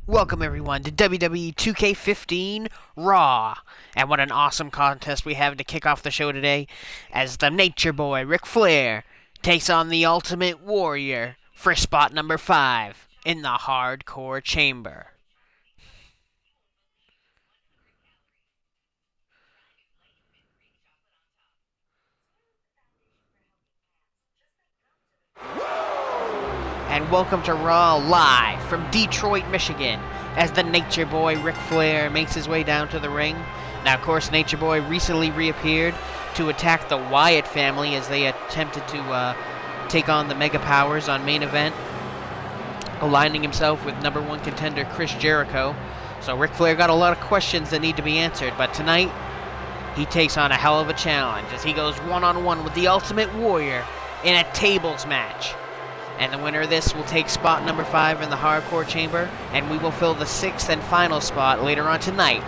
Welcome everyone to WWE 2K15 Raw. And what an awesome contest we have to kick off the show today as the Nature Boy, Ric Flair, takes on the Ultimate Warrior for spot number 5 in the Hardcore Chamber. And welcome to Raw live from Detroit, Michigan, as the Nature Boy Ric Flair makes his way down to the ring. Now, of course, Nature Boy recently reappeared to attack the Wyatt family as they attempted to take on the Mega Powers on main event, aligning himself with number 1 contender Chris Jericho. So Ric Flair got a lot of questions that need to be answered, but tonight he takes on a hell of a challenge as he goes one-on-one with the Ultimate Warrior in a tables match. And the winner of this will take spot number 5 in the Hardcore Chamber, and we will fill the 6th and final spot later on tonight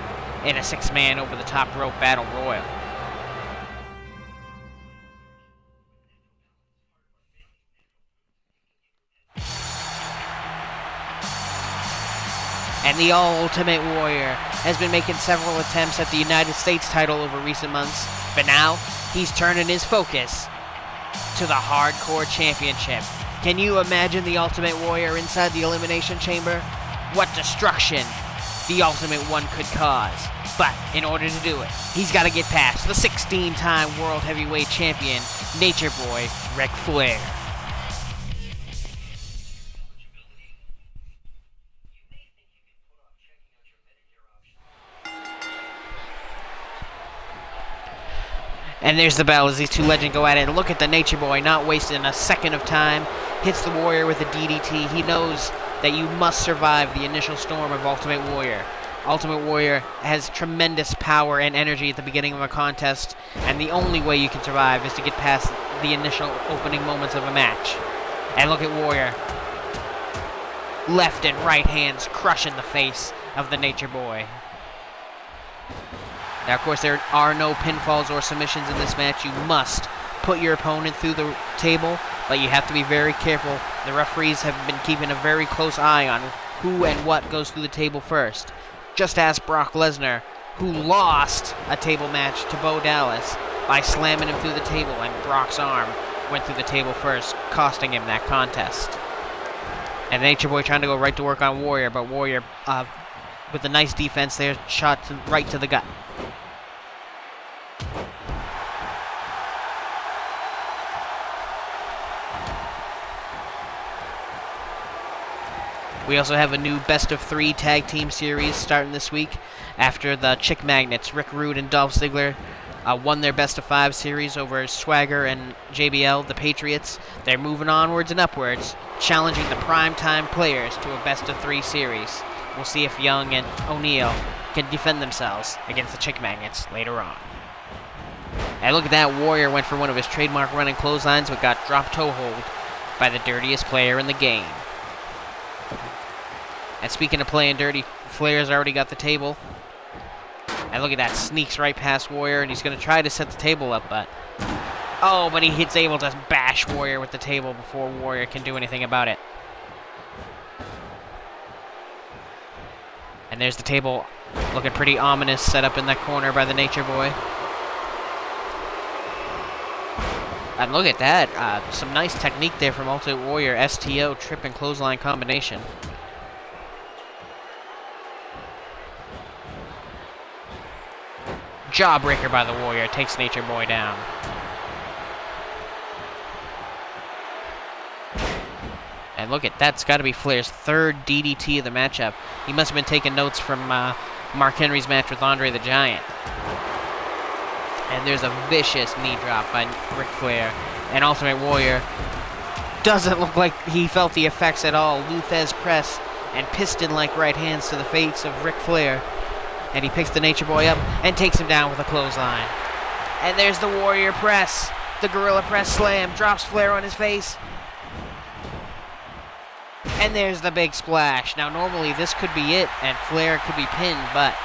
in a 6-man over-the-top rope battle royal. And the Ultimate Warrior has been making several attempts at the United States title over recent months, but now he's turning his focus to the Hardcore Championship. Can you imagine the Ultimate Warrior inside the Elimination Chamber? What destruction the Ultimate One could cause. But in order to do it, he's got to get past the 16-time World Heavyweight Champion, Nature Boy Ric Flair. And there's the bell as these two legends go at it. And look at the Nature Boy not wasting a second of time. Hits the Warrior with a DDT. He knows that you must survive the initial storm of Ultimate Warrior. Ultimate Warrior has tremendous power and energy at the beginning of a contest, and the only way you can survive is to get past the initial opening moments of a match. And look at Warrior. Left and right hands crushing the face of the Nature Boy. Now, of course, there are no pinfalls or submissions in this match. You must put your opponent through the table, but you have to be very careful. The referees have been keeping a very close eye on who and what goes through the table first. Just ask Brock Lesnar, who lost a table match to Bo Dallas by slamming him through the table, and Brock's arm went through the table first, costing him that contest. And Nature Boy trying to go right to work on Warrior, but Warrior, with a nice defense there, shot right to the gut. We also have a new best-of-3 tag team series starting this week after the Chick Magnets, Rick Rude and Dolph Ziggler, won their best-of-5 series over Swagger and JBL, the Patriots. They're moving onwards and upwards, challenging the primetime players to a best-of-3 series. We'll see if Young and O'Neal can defend themselves against the Chick Magnets later on. And look at that, Warrior went for one of his trademark running clotheslines but got drop toe hold by the dirtiest player in the game. And speaking of playing dirty, Flair's already got the table. And look at that, sneaks right past Warrior, and he's going to try to set the table up, but... Oh, but he's able to bash Warrior with the table before Warrior can do anything about it. And there's the table, looking pretty ominous, set up in that corner by the Nature Boy. And look at that, some nice technique there from Ultimate Warrior, STO, trip and clothesline combination. Jawbreaker by the Warrior takes Nature Boy down. And look at that's got to be Flair's 3rd DDT of the matchup. He must have been taking notes from Mark Henry's match with Andre the Giant. And there's a vicious knee drop by Ric Flair. And Ultimate Warrior doesn't look like he felt the effects at all. Luthez press and piston-like right hands to the face of Ric Flair. And he picks the Nature Boy up and takes him down with a clothesline. And there's the Warrior press. The Gorilla Press slam drops Flair on his face. And there's the big splash. Now, normally this could be it, and Flair could be pinned, but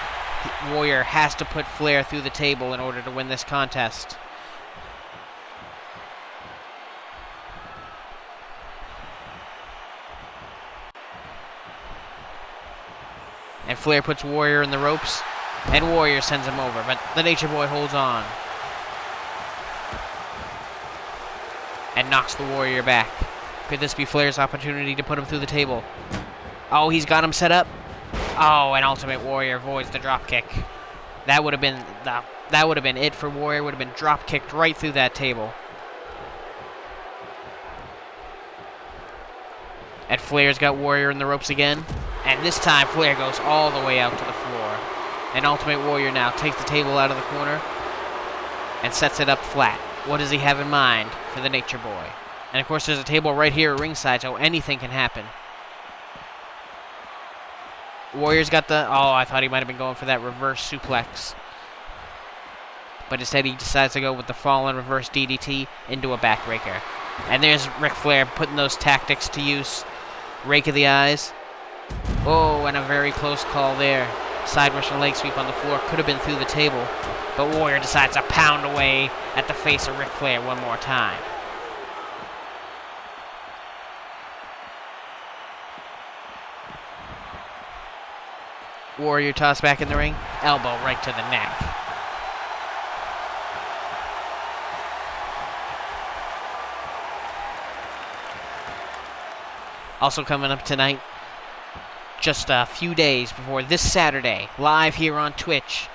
Warrior has to put Flair through the table in order to win this contest. And Flair puts Warrior in the ropes, and Warrior sends him over, but the Nature Boy holds on. And knocks the Warrior back. Could this be Flair's opportunity to put him through the table? Oh, he's got him set up. Oh, and Ultimate Warrior avoids the drop kick. That would have been it for Warrior. Would have been drop kicked right through that table. And Flair's got Warrior in the ropes again. And this time Flair goes all the way out to the floor. And Ultimate Warrior now takes the table out of the corner and sets it up flat. What does he have in mind for the Nature Boy? And of course there's a table right here at ringside, so anything can happen. Warrior's got the... Oh, I thought he might have been going for that reverse suplex. But instead he decides to go with the fallen reverse DDT into a backbreaker. And there's Ric Flair putting those tactics to use. Rake of the eyes. Oh, and a very close call there. Side Russian leg sweep on the floor. Could have been through the table. But Warrior decides to pound away at the face of Ric Flair one more time. Warrior tossed back in the ring. Elbow right to the neck. Also coming up tonight, just a few days before this Saturday, live here on Twitch,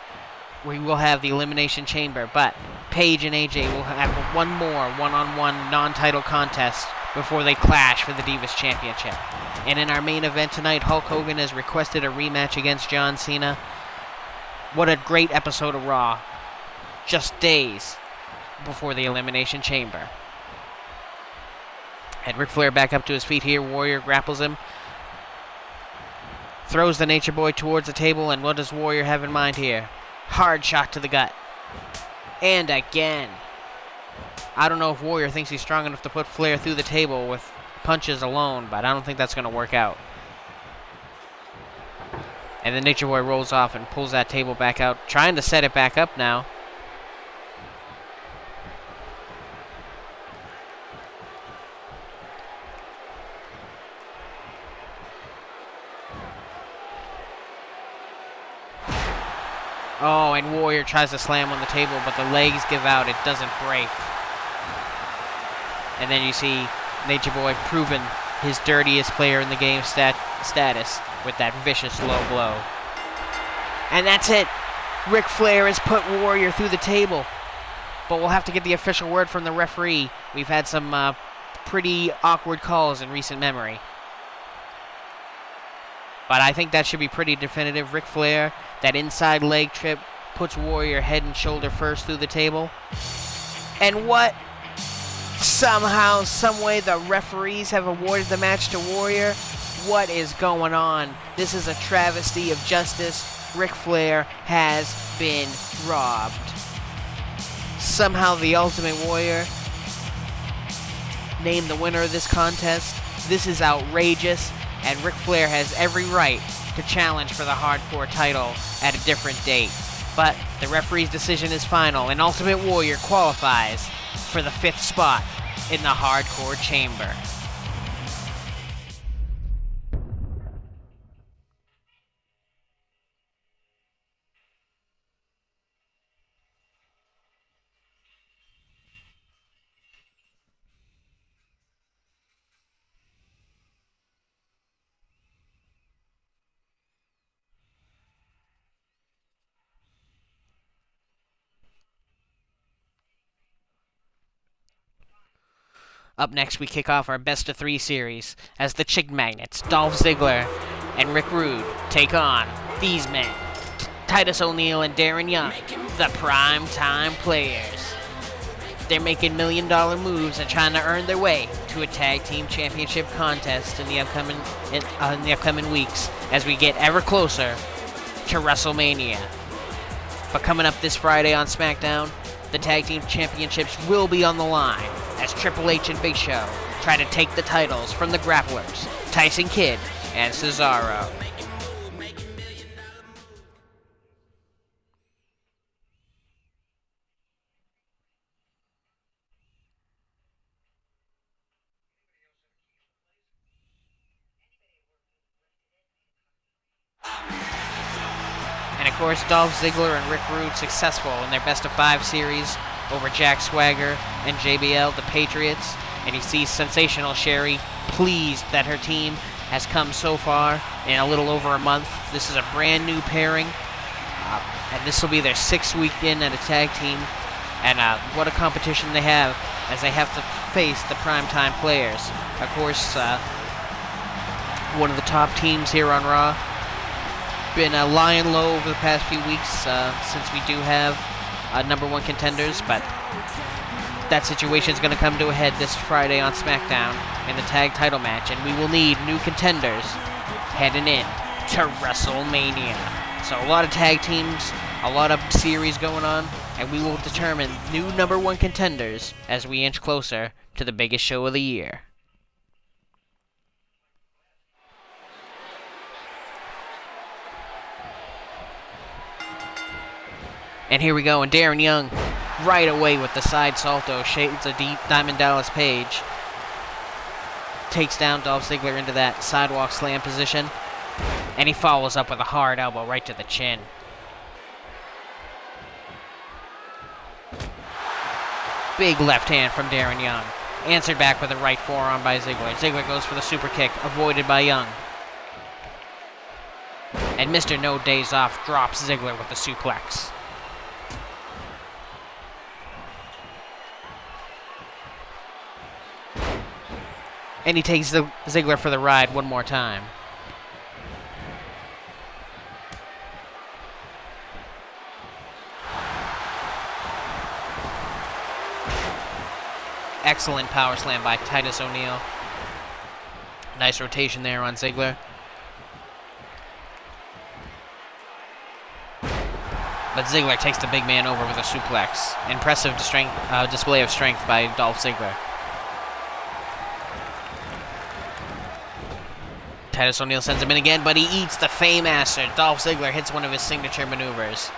we will have the Elimination Chamber, but Paige and AJ will have one more one-on-one non-title contest before they clash for the Divas Championship. And in our main event tonight, Hulk Hogan has requested a rematch against John Cena. What a great episode of Raw, just days before the Elimination Chamber. And Ric Flair back up to his feet here. Warrior grapples him. Throws the Nature Boy towards the table, and what does Warrior have in mind here? Hard shot to the gut. And again. I don't know if Warrior thinks he's strong enough to put Flair through the table with punches alone, but I don't think that's going to work out. And the Nature Boy rolls off and pulls that table back out, trying to set it back up now. Oh, and Warrior tries to slam on the table, but the legs give out. It doesn't break. And then you see Nature Boy proving his dirtiest player in the game status with that vicious low blow. And that's it. Ric Flair has put Warrior through the table. But we'll have to get the official word from the referee. We've had some pretty awkward calls in recent memory. But I think that should be pretty definitive. Ric Flair, that inside leg trip, puts Warrior head and shoulder first through the table. And what? Somehow, someway, the referees have awarded the match to Warrior. What is going on? This is a travesty of justice. Ric Flair has been robbed. Somehow, the Ultimate Warrior named the winner of this contest. This is outrageous. And Ric Flair has every right to challenge for the Hardcore title at a different date. But the referee's decision is final, and Ultimate Warrior qualifies for the 5th spot in the Hardcore Chamber. Up next, we kick off our best-of-3 series as the Chick Magnets, Dolph Ziggler and Rick Rude, take on these men, Titus O'Neil and Darren Young, the Prime Time Players. They're making million-dollar moves and trying to earn their way to a tag team championship contest in the upcoming weeks as we get ever closer to WrestleMania. But coming up this Friday on SmackDown, the tag team championships will be on the line as Triple H and Big Show try to take the titles from the grapplers, Tyson Kidd and Cesaro. course, Dolph Ziggler and Rick Rude successful in their best-of-5 series over Jack Swagger and JBL, the Patriots. And you see sensational Sherri pleased that her team has come so far in a little over a month. This is a brand new pairing, and this will be their 6th weekend at a tag team. And what a competition they have, as they have to face the primetime players. Of course, one of the top teams here on Raw. Been lying low over the past few weeks since we do have #1 contenders, but that situation is going to come to a head this Friday on SmackDown in the tag title match, and we will need new contenders heading in to WrestleMania. So a lot of tag teams, a lot of series going on, and we will determine new #1 contenders as we inch closer to the biggest show of the year. And here we go, and Darren Young right away with the side salto, shades a deep Diamond Dallas Page. Takes down Dolph Ziggler into that sidewalk slam position, and he follows up with a hard elbow right to the chin. Big left hand from Darren Young. Answered back with a right forearm by Ziggler. Ziggler goes for the super kick, avoided by Young. And Mr. No Days Off drops Ziggler with the suplex. And he takes Ziggler for the ride one more time. Excellent power slam by Titus O'Neil. Nice rotation there on Ziggler. But Ziggler takes the big man over with a suplex. Impressive display of strength by Dolph Ziggler. Titus O'Neil sends him in again, but he eats the Fame-Master. Dolph Ziggler hits one of his signature maneuvers.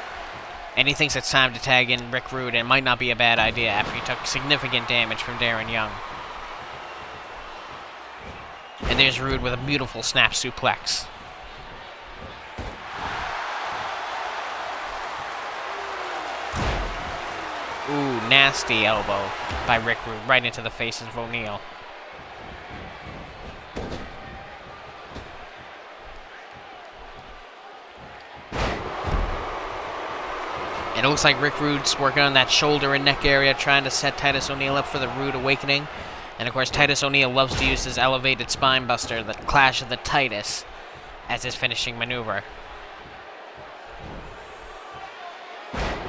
And he thinks it's time to tag in Rick Rude, and it might not be a bad idea after he took significant damage from Darren Young. And there's Rude with a beautiful snap suplex. Ooh, nasty elbow by Rick Rude right into the faces of O'Neil. And it looks like Rick Rude's working on that shoulder and neck area, trying to set Titus O'Neil up for the Rude Awakening. And of course, Titus O'Neil loves to use his elevated spine buster, the Clash of the Titus, as his finishing maneuver.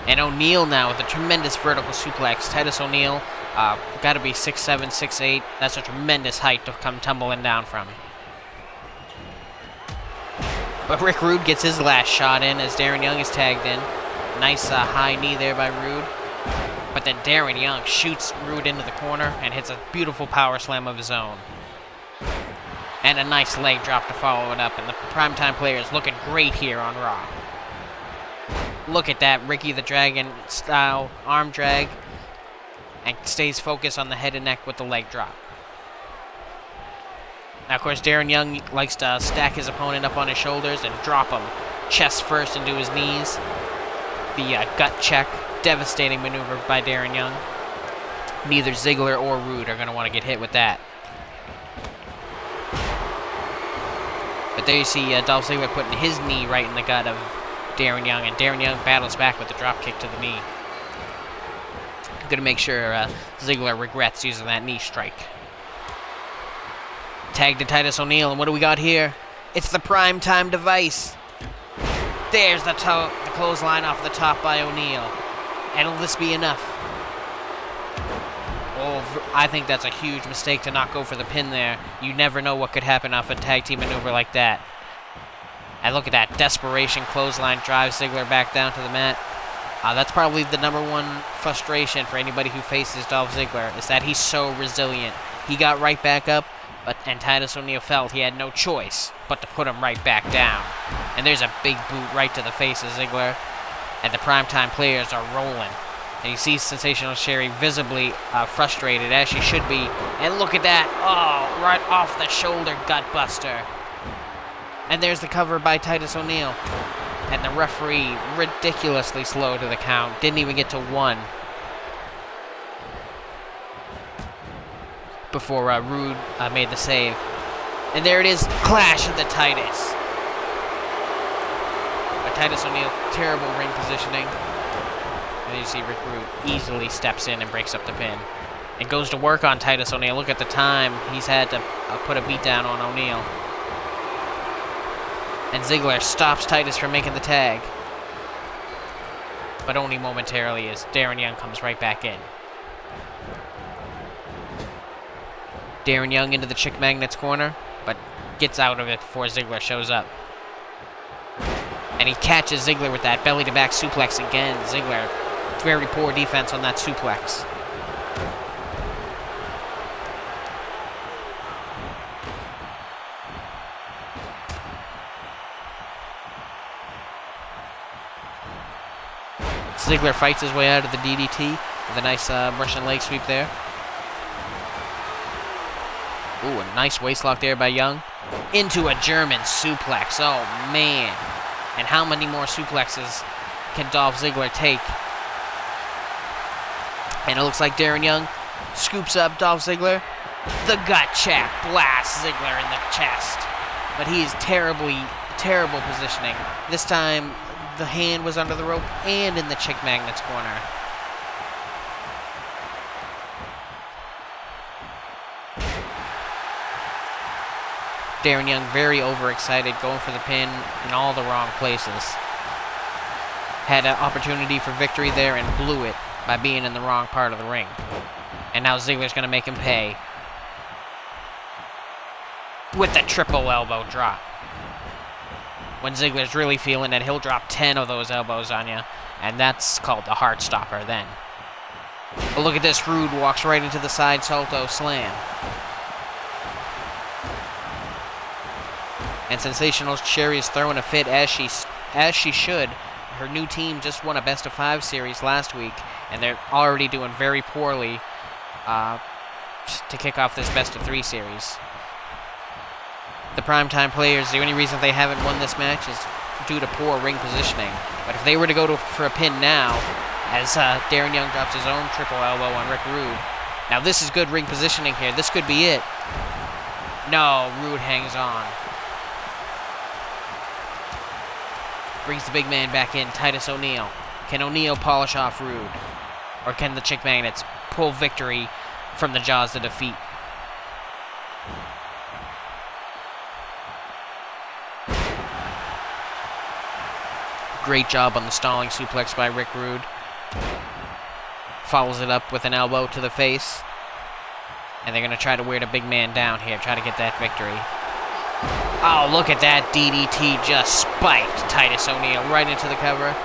And O'Neil now with a tremendous vertical suplex. Titus O'Neil, got to be 6'7", 6'8". That's a tremendous height to come tumbling down from. But Rick Rude gets his last shot in as Darren Young is tagged in. Nice high knee there by Rude. But then Darren Young shoots Rude into the corner and hits a beautiful power slam of his own. And a nice leg drop to follow it up. And the primetime players looking great here on Raw. Look at that Ricky the Dragon style arm drag. And stays focused on the head and neck with the leg drop. Now, of course, Darren Young likes to stack his opponent up on his shoulders and drop him chest first into his knees. The gut check, devastating maneuver by Darren Young. Neither Ziggler or Rude are going to want to get hit with that. But there you see Dolph Ziggler putting his knee right in the gut of Darren Young, and Darren Young battles back with the drop kick to the knee. I'm going to make sure Ziggler regrets using that knee strike. Tag to Titus O'Neil, and what do we got here? It's the primetime device. There's the clothesline off the top by O'Neil. And will this be enough? Oh, I think that's a huge mistake to not go for the pin there. You never know what could happen off a tag team maneuver like that. And look at that desperation clothesline drives Ziggler back down to the mat. That's probably the #1 frustration for anybody who faces Dolph Ziggler, is that he's so resilient. He got right back up, and Titus O'Neil felt he had no choice but to put him right back down. And there's a big boot right to the face of Ziggler. And the primetime players are rolling. And you see sensational Sherri visibly frustrated, as she should be. And look at that. Oh, right off the shoulder gut buster. And there's the cover by Titus O'Neil. And the referee, ridiculously slow to the count, didn't even get to 1 before Rude made the save. And there it is, clash of the Titus. But Titus O'Neil, terrible ring positioning. And you see Rick Rude easily steps in and breaks up the pin. And goes to work on Titus O'Neil. Look at the time he's had to put a beat down on O'Neil. And Ziggler stops Titus from making the tag. But only momentarily, as Darren Young comes right back in. Darren Young into the Chick Magnet's corner, but gets out of it before Ziggler shows up. And he catches Ziggler with that belly-to-back suplex again. Ziggler, very poor defense on that suplex. Ziggler fights his way out of the DDT with a nice Russian leg sweep there. Ooh, a nice waistlock there by Young. Into a German suplex. Oh, man. And how many more suplexes can Dolph Ziggler take? And it looks like Darren Young scoops up Dolph Ziggler. The gut check blasts Ziggler in the chest. But he is terrible positioning. This time, the hand was under the rope and in the Chick Magnet's corner. Darren Young very overexcited, going for the pin in all the wrong places. Had an opportunity for victory there and blew it by being in the wrong part of the ring. And now Ziggler's going to make him pay with the triple elbow drop. When Ziggler's really feeling it, he'll drop 10 of those elbows on you, and that's called the heart stopper then. But look at this, Rude walks right into the side salto slam. And Sensational Sherri is throwing a fit as she should. Her new team just won a best-of-5 series last week, and they're already doing very poorly to kick off this best-of-3 series. The Primetime Players, the only reason they haven't won this match is due to poor ring positioning. But if they were to go for a pin now, as Darren Young drops his own triple elbow on Rick Rude. Now this is good ring positioning here. This could be it. No, Rude hangs on. Brings the big man back in, Titus O'Neil. Can O'Neil polish off Rude? Or can the Chick Magnets pull victory from the jaws of defeat? Great job on the stalling suplex by Rick Rude. Follows it up with an elbow to the face. And they're going to try to wear the big man down here, try to get that victory. Oh, look at that DDT just spiked Titus O'Neil right into the cover.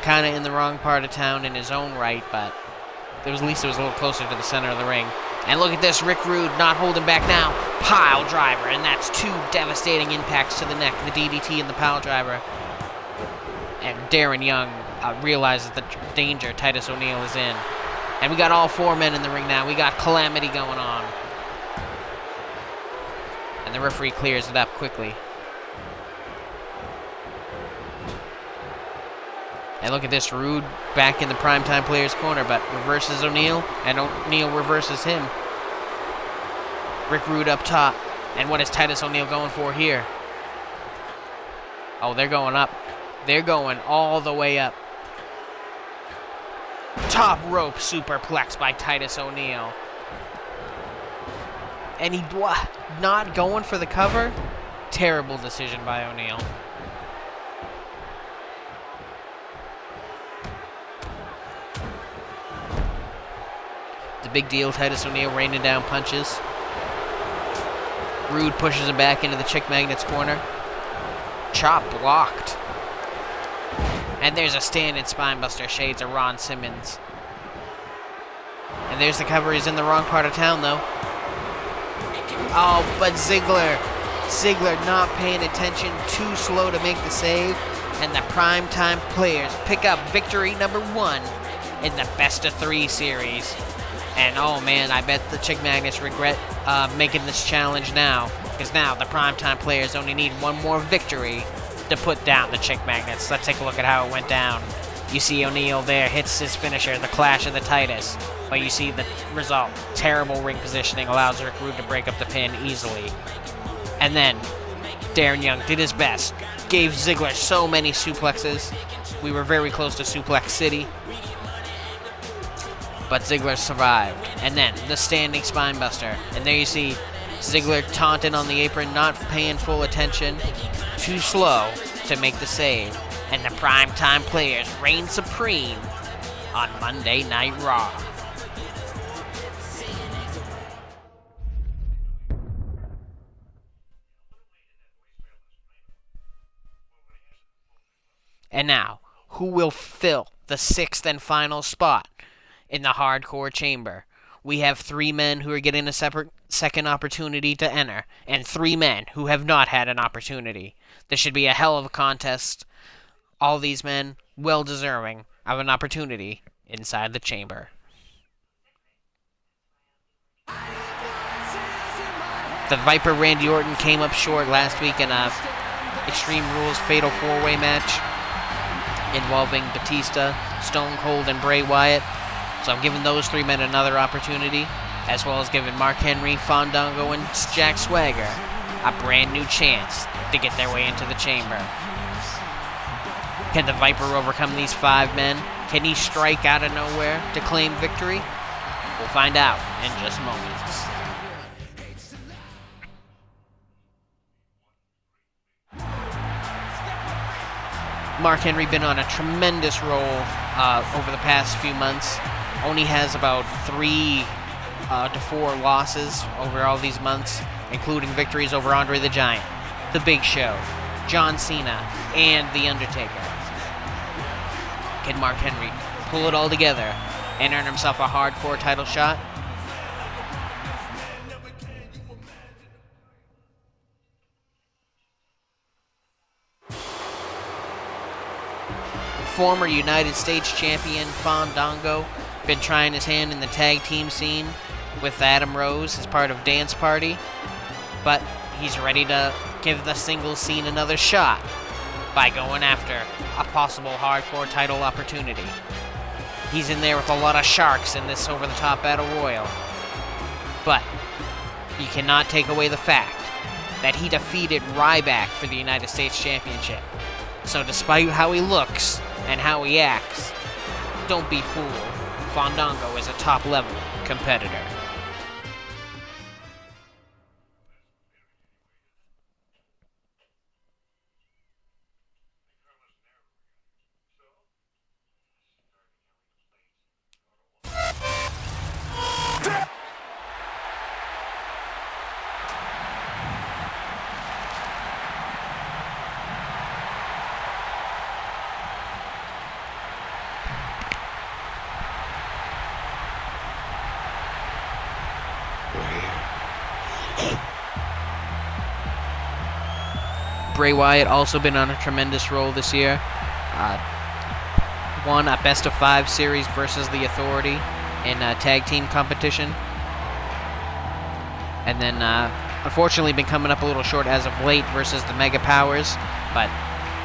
Kind of in the wrong part of town in his own right, but at least it was a little closer to the center of the ring. And look at this, Rick Rude not holding back now. Pile driver, and that's 2 devastating impacts to the neck, the DDT and the pile driver. And Darren Young realizes the danger Titus O'Neil is in. And we got all 4 men in the ring now. We got Calamity going on. And the referee clears it up quickly. And look at this, Rude back in the Primetime Players corner, but reverses O'Neil, and O'Neil reverses him. Rick Rude up top. And what is Titus O'Neil going for here? Oh, they're going up. They're going all the way up. Top rope superplex by Titus O'Neil. And he not going for the cover? Terrible decision by O'Neil. The big deal, Titus O'Neil raining down punches. Rude pushes him back into the Chick Magnet's corner. Chop blocked. And there's a standing spinebuster, shades of Ron Simmons. And there's the cover. He's in the wrong part of town, though. Oh, but Ziggler not paying attention, too slow to make the save. And the Primetime Players pick up victory number 1 in the best-of-3 series. And oh man, I bet the Chick Magnets regret making this challenge now, because because now the Primetime Players only need one more victory to put down the Chick Magnets. Let's take a look at how it went down. You see O'Neal there hits his finisher, the Clash of the Titus. But you see the result. Terrible ring positioning allows Rick Rude to break up the pin easily. And then Darren Young did his best. Gave Ziggler so many suplexes. We were very close to Suplex City. But Ziggler survived. And then the standing spinebuster. And there you see Ziggler taunting on the apron, not paying full attention. Too slow to make the save. And the Primetime Players reign supreme on Monday Night Raw. And now, who will fill the 6th and final spot in the Hardcore Chamber? We have 3 men who are getting a second opportunity to enter, and 3 men who have not had an opportunity. This should be a hell of a contest. All these men well deserving of an opportunity inside the chamber. The Viper Randy Orton came up short last week in a Extreme Rules Fatal 4-Way match involving Batista, Stone Cold, and Bray Wyatt. So I'm giving those 3 men another opportunity, as well as giving Mark Henry, Fandango, and Jack Swagger a brand new chance to get their way into the chamber. Can the Viper overcome these 5 men? Can he strike out of nowhere to claim victory? We'll find out in just moments. Mark Henry been on a tremendous roll over the past few months. Only has about 3 to 4 losses over all these months, including victories over Andre the Giant, The Big Show, John Cena, and The Undertaker. Can Mark Henry pull it all together and earn himself a hardcore title shot? Former United States champion Fandango been trying his hand in the tag team scene with Adam Rose as part of Dance Party, but he's ready to give the singles scene another shot by going after a possible hardcore title opportunity. He's in there with a lot of sharks in this over-the-top battle royal, but you cannot take away the fact that he defeated Ryback for the United States Championship. So despite how he looks and how he acts, don't be fooled. Fandango is a top-level competitor. Bray Wyatt also been on a tremendous roll this year. Won a best-of-5 series versus The Authority in a tag team competition. And then, unfortunately, been coming up a little short as of late versus the Mega Powers. But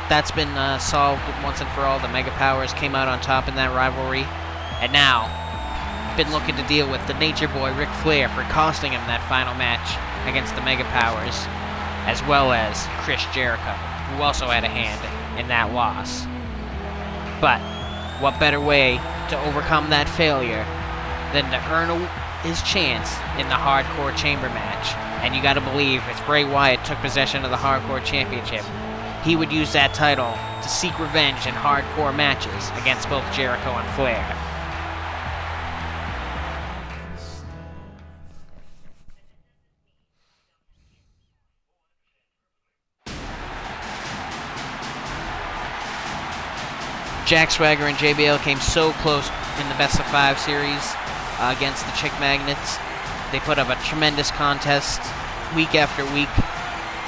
that's been solved once and for all. The Mega Powers came out on top in that rivalry. And now, been looking to deal with the Nature Boy Ric Flair for costing him that final match against the Mega Powers, as well as Chris Jericho, who also had a hand in that loss. But what better way to overcome that failure than to earn his chance in the Hardcore Chamber match? And you gotta believe if Bray Wyatt took possession of the Hardcore Championship, he would use that title to seek revenge in hardcore matches against both Jericho and Flair. Jack Swagger and JBL came so close in the best-of-5 series against the Chick Magnets. They put up a tremendous contest week after week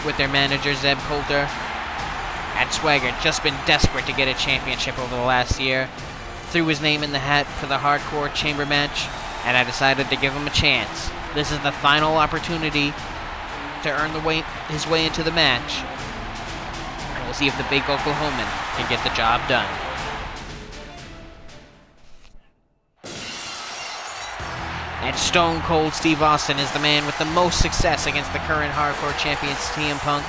with their manager, Zeb Coulter. And Swagger just been desperate to get a championship over the last year. Threw his name in the hat for the Hardcore Chamber match, and I decided to give him a chance. This is the final opportunity to earn his way into the match. And we'll see if the big Oklahoman can get the job done. And Stone Cold Steve Austin is the man with the most success against the current hardcore champion CM Punk,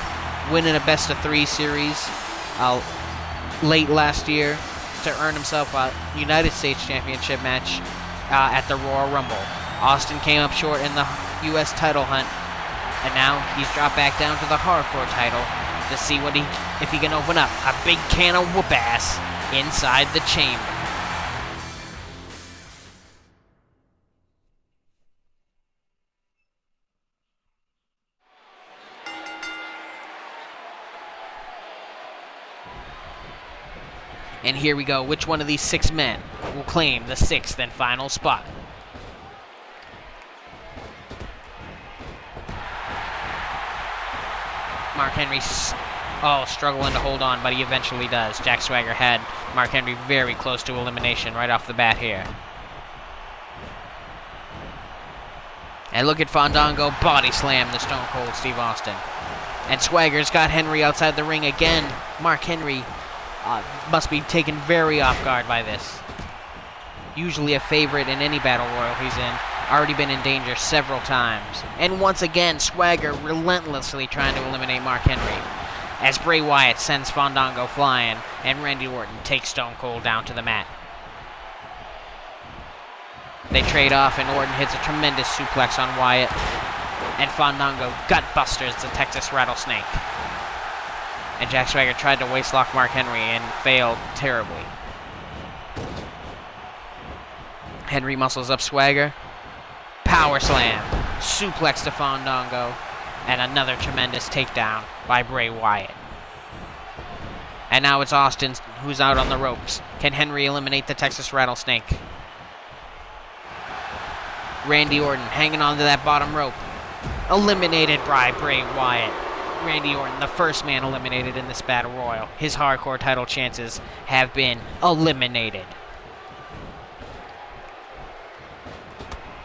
winning a best-of-3 series late last year to earn himself a United States Championship match at the Royal Rumble. Austin came up short in the U.S. title hunt, and now he's dropped back down to the hardcore title to see if he can open up a big can of whoop-ass inside the chamber. And here we go. Which one of these 6 men will claim the 6th and final spot? Mark Henry, struggling to hold on, but he eventually does. Jack Swagger had Mark Henry very close to elimination right off the bat here. And look at Fandango body slam the Stone Cold Steve Austin. And Swagger's got Henry outside the ring again. Mark Henry must be taken very off guard by this. Usually a favorite in any battle royal he's in. Already been in danger several times. And once again, Swagger relentlessly trying to eliminate Mark Henry, as Bray Wyatt sends Fandango flying and Randy Orton takes Stone Cold down to the mat. They trade off and Orton hits a tremendous suplex on Wyatt, and Fandango gut-busters the Texas Rattlesnake. And Jack Swagger tried to waistlock Mark Henry and failed terribly. Henry muscles up Swagger. Power slam. Suplex to Fandango. And another tremendous takedown by Bray Wyatt. And now it's Austin who's out on the ropes. Can Henry eliminate the Texas Rattlesnake? Randy Orton hanging onto that bottom rope. Eliminated by Bray Wyatt. Randy Orton, the first man eliminated in this battle royal. His hardcore title chances have been eliminated.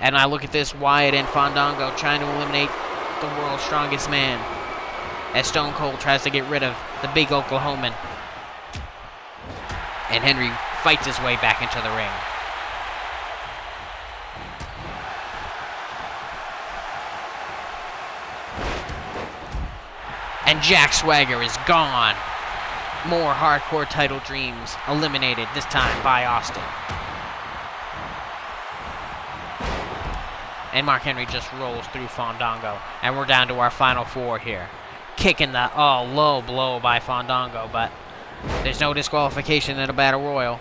And I look at this, Wyatt and Fandango trying to eliminate the world's strongest man, as Stone Cold tries to get rid of the big Oklahoman. And Henry fights his way back into the ring. And Jack Swagger is gone. More hardcore title dreams eliminated, this time by Austin. And Mark Henry just rolls through Fandango. And we're down to our final 4 here. Kicking the low blow by Fandango, but there's no disqualification in a battle royal.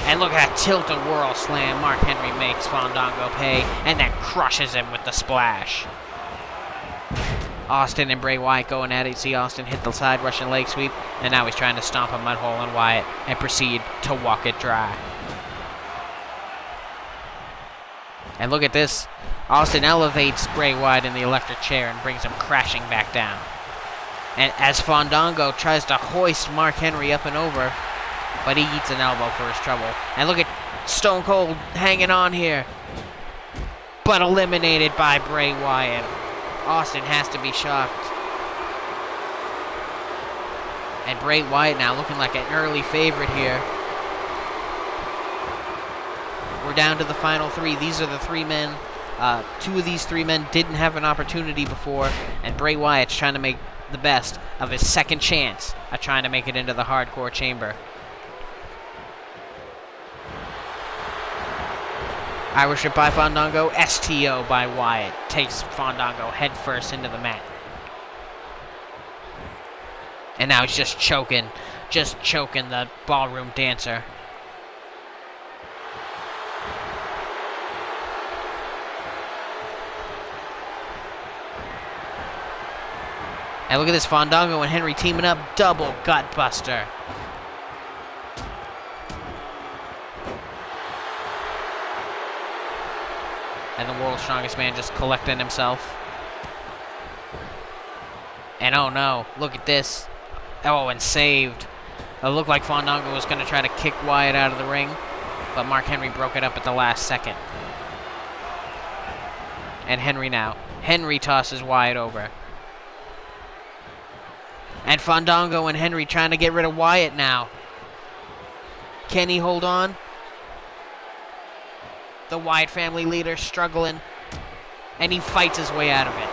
And look at that tilt-a-whirl slam Mark Henry makes Fandango pay, and then crushes him with the splash. Austin and Bray Wyatt going at it. See Austin hit the side Russian leg sweep, and now he's trying to stomp a mud hole on Wyatt and proceed to walk it dry. And look at this. Austin elevates Bray Wyatt in the electric chair and brings him crashing back down. And as Fandango tries to hoist Mark Henry up and over, but he eats an elbow for his trouble. And look at Stone Cold hanging on here, but eliminated by Bray Wyatt. Austin has to be shocked. And Bray Wyatt now looking like an early favorite here. We're down to the final 3. These are the 3 men. 2 of these 3 men didn't have an opportunity before, and Bray Wyatt's trying to make the best of his second chance at trying to make it into the hardcore chamber. Irish Whip by Fandango, STO by Wyatt. Takes Fandango headfirst into the mat. And now he's just choking the ballroom dancer. And look at this, Fandango and Henry teaming up, double gut buster. And the world's strongest man just collecting himself. And oh no, look at this. Oh, and saved. It looked like Fandango was going to try to kick Wyatt out of the ring, but Mark Henry broke it up at the last second. And Henry tosses Wyatt over. And Fandango and Henry trying to get rid of Wyatt now. Can he hold on? The Wyatt family leader struggling. And he fights his way out of it.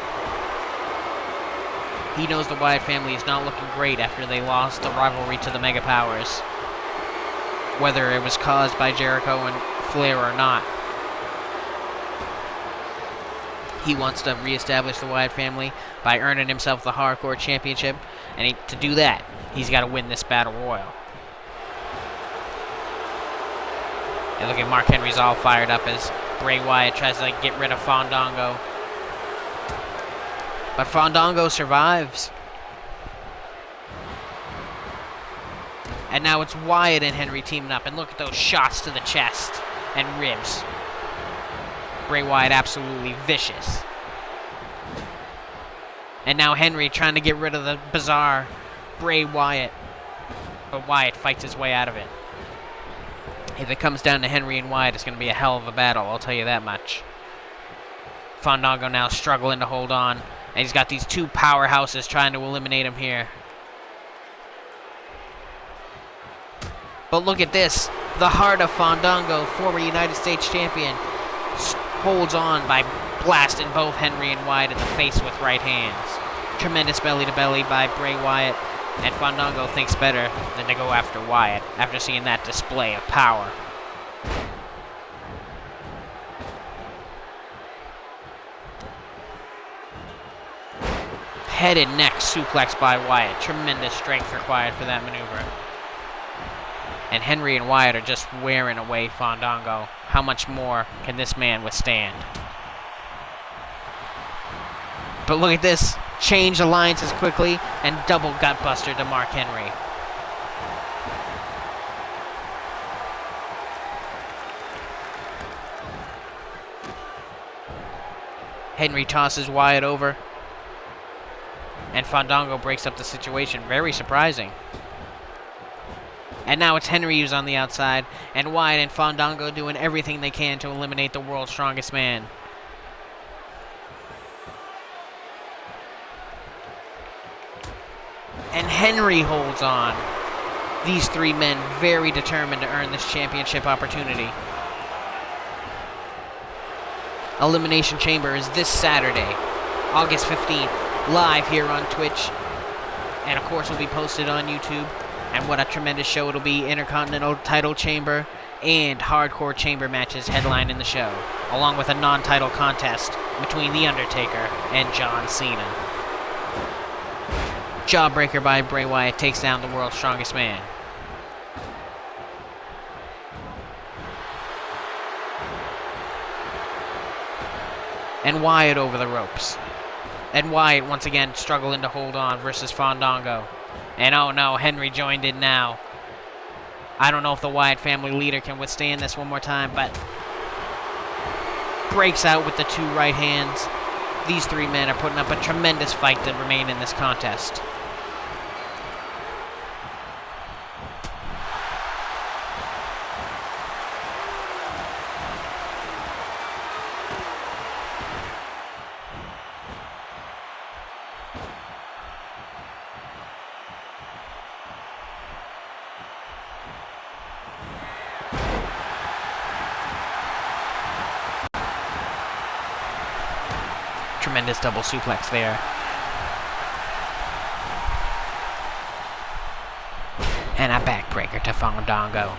He knows the Wyatt family is not looking great after they lost the rivalry to the Mega Powers. Whether it was caused by Jericho and Flair or not. He wants to reestablish the Wyatt family by earning himself the Hardcore Championship. And to do that, he's got to win this Battle Royal. And look at Mark Henry's all fired up as Bray Wyatt tries to get rid of Fandango. But Fandango survives. And now it's Wyatt and Henry teaming up. And look at those shots to the chest and ribs. Bray Wyatt absolutely vicious. And now Henry trying to get rid of the bizarre Bray Wyatt. But Wyatt fights his way out of it. If it comes down to Henry and Wyatt, it's going to be a hell of a battle, I'll tell you that much. Fandango now struggling to hold on. And he's got these two powerhouses trying to eliminate him here. But look at this. The heart of Fandango, former United States champion, holds on by blasting both Henry and Wyatt in the face with right hands. Tremendous belly-to-belly by Bray Wyatt. And Fandango thinks better than to go after Wyatt after seeing that display of power. Head and neck suplex by Wyatt. Tremendous strength required for that maneuver. And Henry and Wyatt are just wearing away Fandango. How much more can this man withstand? But look at this. Change alliances quickly and double gutbuster to Mark Henry. Henry tosses Wyatt over. And Fandango breaks up the situation. Very surprising. And now it's Henry who's on the outside. And Wyatt and Fandango doing everything they can to eliminate the world's strongest man. And Henry holds on. These three men very determined to earn this championship opportunity. Elimination Chamber is this Saturday, August 15th, live here on Twitch. And of course will be posted on YouTube. And what a tremendous show it'll be. Intercontinental title chamber and hardcore chamber matches headlining the show. Along with a non-title contest between The Undertaker and John Cena. Jawbreaker by Bray Wyatt takes down the world's strongest man. And Wyatt over the ropes. And Wyatt once again struggling to hold on versus Fandango. And oh no, Henry joined in now. I don't know if the Wyatt family leader can withstand this one more time, but breaks out with the two right hands. These three men are putting up a tremendous fight to remain in this contest. Tremendous double suplex there. And a backbreaker to Fandango.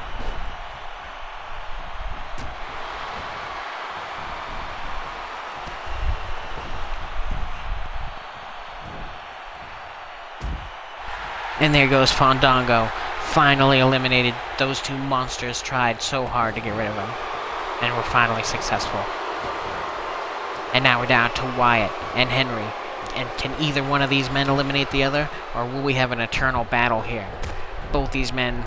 And there goes Fandango. Finally eliminated. Those two monsters tried so hard to get rid of him. And were finally successful. And now we're down to Wyatt and Henry. And can either one of these men eliminate the other? Or will we have an eternal battle here? Both these men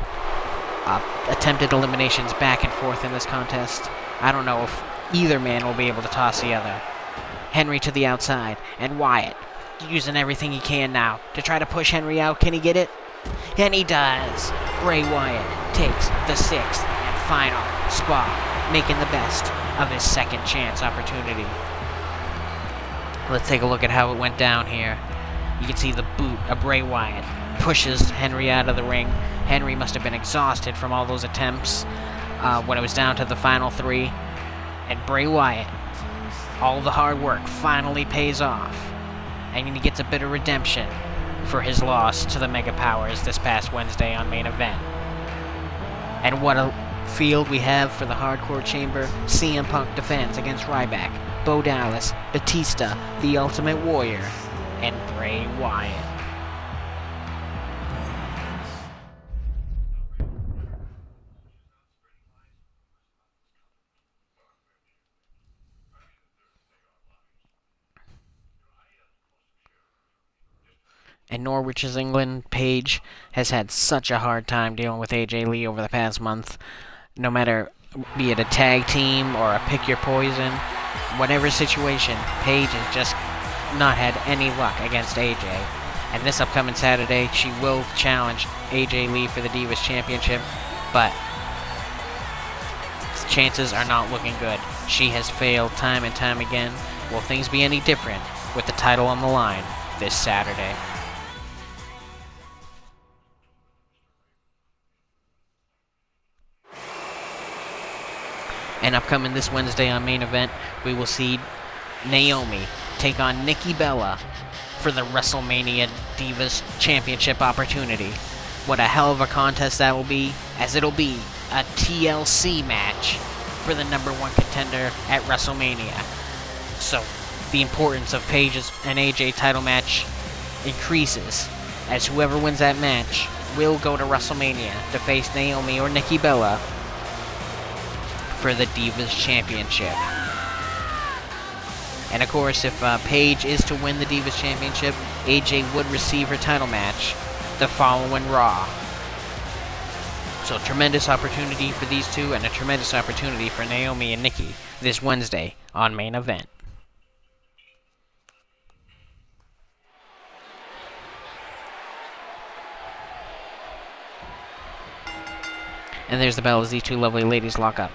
attempted eliminations back and forth in this contest. I don't know if either man will be able to toss the other. Henry to the outside. And Wyatt using everything he can now to try to push Henry out. Can he get it? And he does. Bray Wyatt takes the 6th and final spot, making the best of his second chance opportunity. Let's take a look at how it went down here. You can see the boot of Bray Wyatt pushes Henry out of the ring. Henry must have been exhausted from all those attempts when it was down to the final 3. And Bray Wyatt, all the hard work finally pays off. And he gets a bit of redemption for his loss to the Mega Powers this past Wednesday on Main Event. And what a field we have for the Hardcore Chamber. CM Punk defends against Ryback, Bo Dallas, Batista, The Ultimate Warrior, and Bray Wyatt. In Norwich's England, Paige has had such a hard time dealing with AJ Lee over the past month. No matter, be it a tag team or a pick your poison, whatever situation, Paige has just not had any luck against AJ. And this upcoming Saturday, she will challenge AJ Lee for the Divas Championship, but chances are not looking good. She has failed time and time again. Will things be any different with the title on the line this Saturday? And upcoming this Wednesday on Main Event, we will see Naomi take on Nikki Bella for the WrestleMania Divas Championship opportunity. What a hell of a contest that will be, as it'll be a TLC match for the #1 contender at WrestleMania. So, the importance of Paige's and AJ title match increases, as whoever wins that match will go to WrestleMania to face Naomi or Nikki Bella for the Divas Championship. And of course, if Paige is to win the Divas Championship, AJ would receive her title match the following Raw. So tremendous opportunity for these two, and a tremendous opportunity for Naomi and Nikki this Wednesday on Main Event. And there's the bell as these two lovely ladies lock up.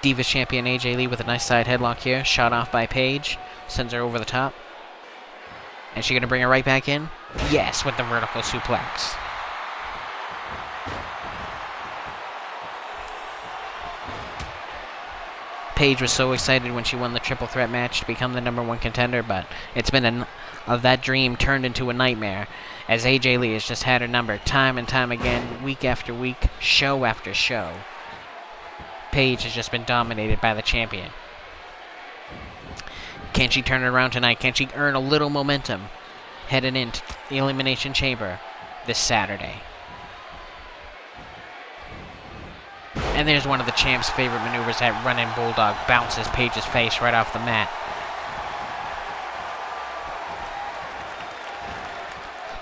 Divas champion AJ Lee with a nice side headlock here. Shot off by Paige. Sends her over the top. And she going to bring her right back in? Yes, with the vertical suplex. Paige was so excited when she won the triple threat match to become the #1 contender, but it's been that dream turned into a nightmare, as AJ Lee has just had her number time and time again, week after week, show after show. Paige has just been dominated by the champion. Can she turn it around tonight? Can she earn a little momentum heading into the Elimination Chamber this Saturday? And there's one of the champ's favorite maneuvers, that running bulldog bounces Paige's face right off the mat.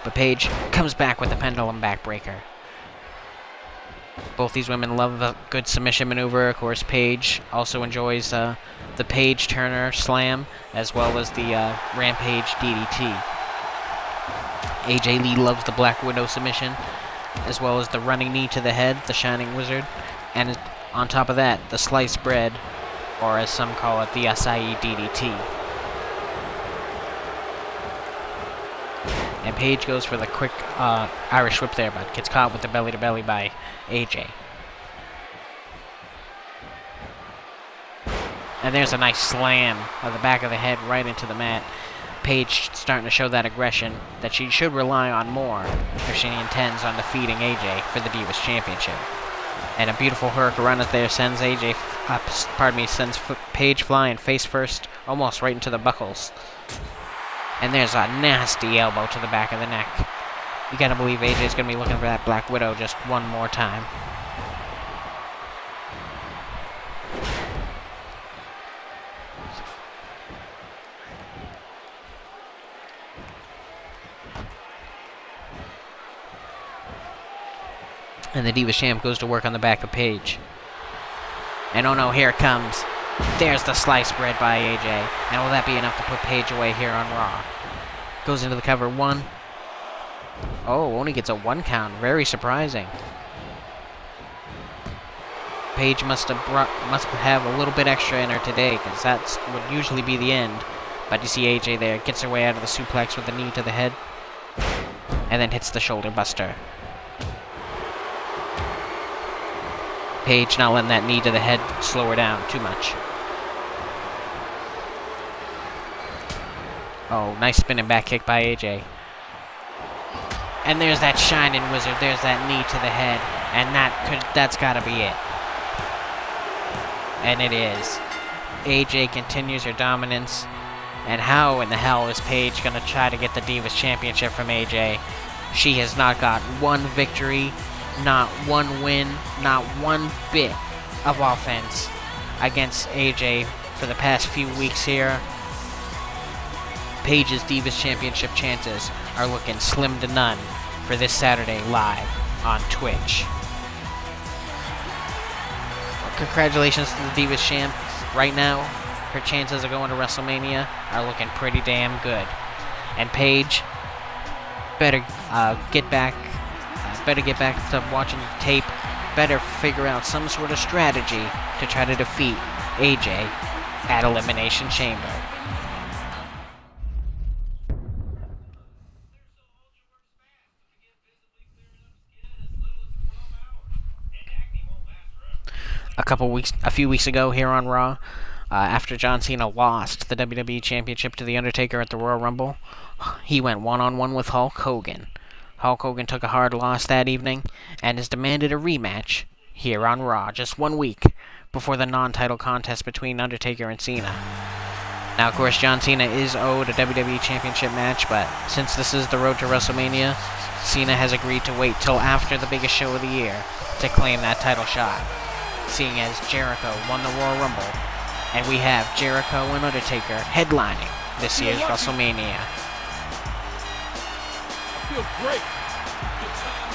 But Paige comes back with the pendulum backbreaker. Both these women love a good submission maneuver. Of course, Paige also enjoys the Paige Turner Slam, as well as the Rampage DDT. AJ Lee loves the Black Widow submission, as well as the running knee to the head, the Shining Wizard. And on top of that, the sliced bread, or as some call it, the acai DDT. And Paige goes for the quick Irish whip there, but gets caught with the belly-to-belly by AJ. And there's a nice slam of the back of the head right into the mat. Paige starting to show that aggression that she should rely on more if she intends on defeating AJ for the Divas Championship. And a beautiful hurricanrana there sends sends Paige flying face first, almost right into the buckles. And there's a nasty elbow to the back of the neck. You gotta believe AJ's gonna be looking for that Black Widow just one more time. And the Divas Champ goes to work on the back of Paige. And oh no, here it comes. There's the sliced bread by AJ. And will that be enough to put Paige away here on Raw? Goes into the cover, 1. Oh, only gets a 1 count. Very surprising. Paige must have a little bit extra in her today, because that would usually be the end. But you see AJ there, gets her way out of the suplex with a knee to the head, and then hits the shoulder buster. Paige not letting that knee to the head slow her down too much. Oh, nice spinning back kick by AJ. And there's that Shining Wizard, there's that knee to the head, and that's gotta be it. And it is. AJ continues her dominance, and how in the hell is Paige gonna try to get the Divas Championship from AJ? She has not got one victory, not one win, not one bit of offense against AJ for the past few weeks here. Paige's Divas Championship chances are looking slim to none for this Saturday live on Twitch. Congratulations to the Divas Champ. Right now, her chances of going to WrestleMania are looking pretty damn good. And Paige better get back to watching the tape. Better figure out some sort of strategy to try to defeat AJ at Elimination Chamber. A few weeks ago here on Raw, after John Cena lost the WWE Championship to The Undertaker at the Royal Rumble, he went one-on-one with Hulk Hogan. Hulk Hogan took a hard loss that evening and has demanded a rematch here on Raw just 1 week before the non-title contest between Undertaker and Cena. Now, of course, John Cena is owed a WWE Championship match, but since this is the road to WrestleMania, Cena has agreed to wait till after the biggest show of the year to claim that title shot, seeing as Jericho won the Royal Rumble, and we have Jericho and Undertaker headlining this year's WrestleMania.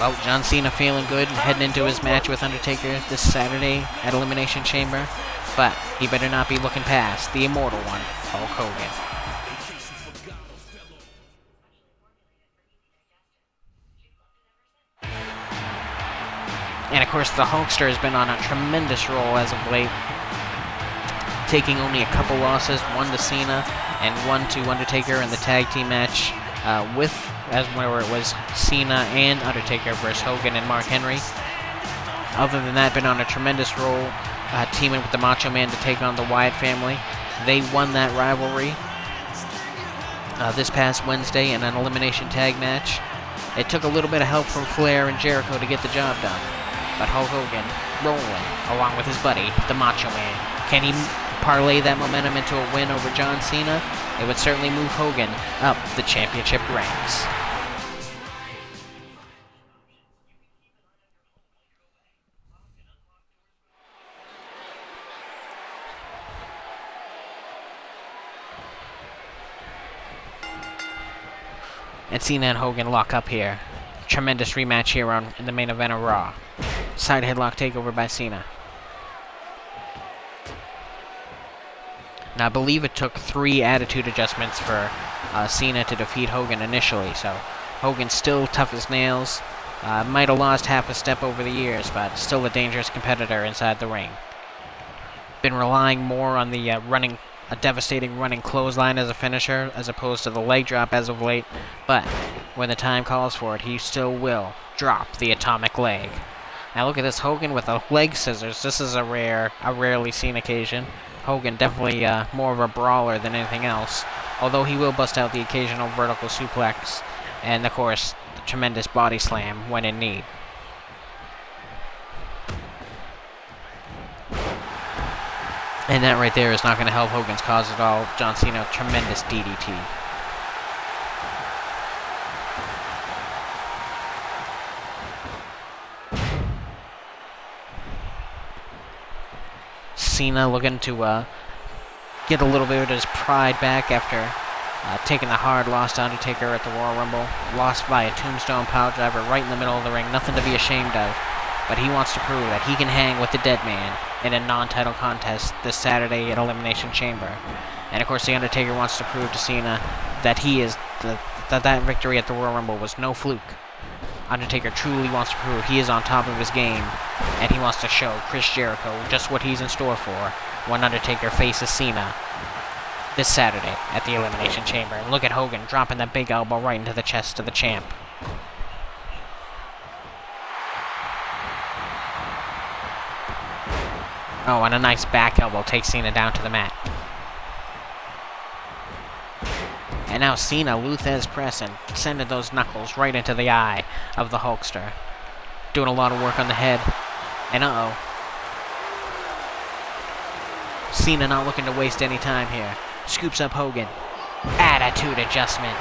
Well, John Cena feeling good, heading into his match with Undertaker this Saturday at Elimination Chamber, but he better not be looking past the immortal one, Hulk Hogan. And of course, the Hulkster has been on a tremendous roll as of late, taking only a couple losses, one to Cena and one to Undertaker in the tag team match where it was Cena and Undertaker versus Hogan and Mark Henry. Other than that, been on a tremendous roll, teaming with the Macho Man to take on the Wyatt family. They won that rivalry this past Wednesday in an elimination tag match. It took a little bit of help from Flair and Jericho to get the job done, but Hulk Hogan rolling along with his buddy, the Macho Man. Can he parlay that momentum into a win over John Cena? It would certainly move Hogan up the championship ranks. And Cena and Hogan lock up here. Tremendous rematch here in the main event of Raw. Side headlock takeover by Cena. Now, I believe it took 3 attitude adjustments for Cena to defeat Hogan initially, so Hogan's still tough as nails. Might have lost half a step over the years, but still a dangerous competitor inside the ring. Been relying more on the a devastating running clothesline as a finisher, as opposed to the leg drop as of late, but when the time calls for it, he still will drop the atomic leg. Now look at this, Hogan with a leg scissors. This is a rarely seen occasion. Hogan definitely more of a brawler than anything else, although he will bust out the occasional vertical suplex, and of course, the tremendous body slam when in need. And that right there is not going to help Hogan's cause at all. John Cena, tremendous DDT. Cena looking to get a little bit of his pride back after taking the hard loss to Undertaker at the Royal Rumble. Lost by a tombstone piledriver right in the middle of the ring. Nothing to be ashamed of. But he wants to prove that he can hang with the dead man in a non-title contest this Saturday at Elimination Chamber. And of course, The Undertaker wants to prove to Cena that he is that victory at the Royal Rumble was no fluke. Undertaker truly wants to prove he is on top of his game, and he wants to show Chris Jericho just what he's in store for when Undertaker faces Cena this Saturday at the Elimination Chamber. And look at Hogan dropping that big elbow right into the chest of the champ. Oh, and a nice back elbow takes Cena down to the mat. And now Cena, Luthez press, and sending those knuckles right into the eye of the Hulkster. Doing a lot of work on the head. And uh-oh. Cena not looking to waste any time here. Scoops up Hogan. Attitude adjustment.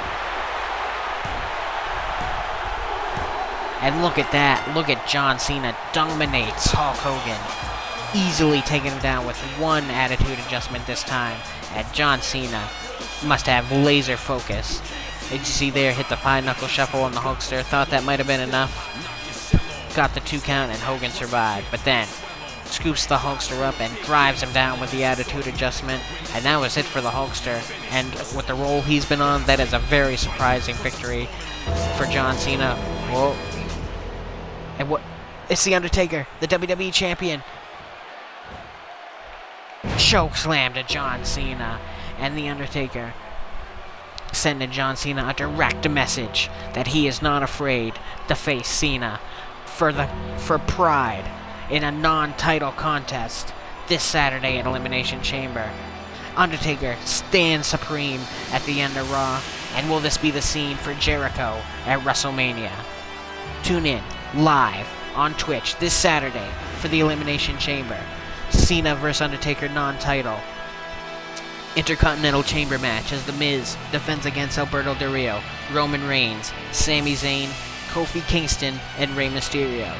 And look at that. Look at John Cena dominates Hulk Hogan. Easily taking him down with one attitude adjustment this time. And John Cena must have laser focus. Did you see there, hit the 5-knuckle shuffle on the Hulkster? Thought that might have been enough. Got the 2 count and Hogan survived. But then, scoops the Hulkster up and drives him down with the attitude adjustment. And that was it for the Hulkster. And with the role he's been on, that is a very surprising victory for John Cena. Whoa. And what? It's The Undertaker, the WWE Champion. Chokeslam to John Cena. And The Undertaker sending John Cena a direct message that he is not afraid to face Cena for pride in a non-title contest this Saturday in Elimination Chamber. Undertaker stands supreme at the end of Raw, and will this be the scene for Jericho at WrestleMania? Tune in live on Twitch this Saturday for the Elimination Chamber. Cena vs. Undertaker non-title Intercontinental Chamber match as The Miz defends against Alberto Del Rio, Roman Reigns, Sami Zayn, Kofi Kingston, and Rey Mysterio.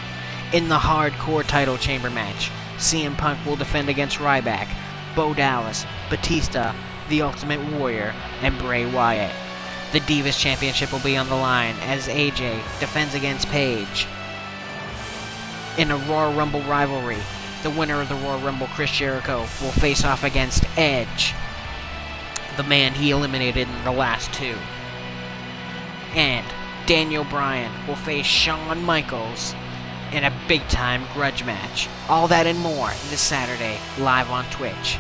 In the Hardcore title chamber match, CM Punk will defend against Ryback, Bo Dallas, Batista, The Ultimate Warrior, and Bray Wyatt. The Divas Championship will be on the line as AJ defends against Paige. In a Royal Rumble rivalry, the winner of the Royal Rumble, Chris Jericho, will face off against Edge, the man he eliminated in the last 2. And Daniel Bryan will face Shawn Michaels in a big-time grudge match. All that and more this Saturday, live on Twitch.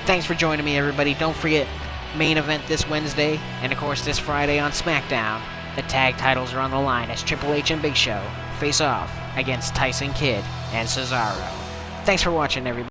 Thanks for joining me, everybody. Don't forget, main event this Wednesday, and of course this Friday on SmackDown. The tag titles are on the line as Triple H and Big Show face off against Tyson Kidd and Cesaro. Thanks for watching, everybody.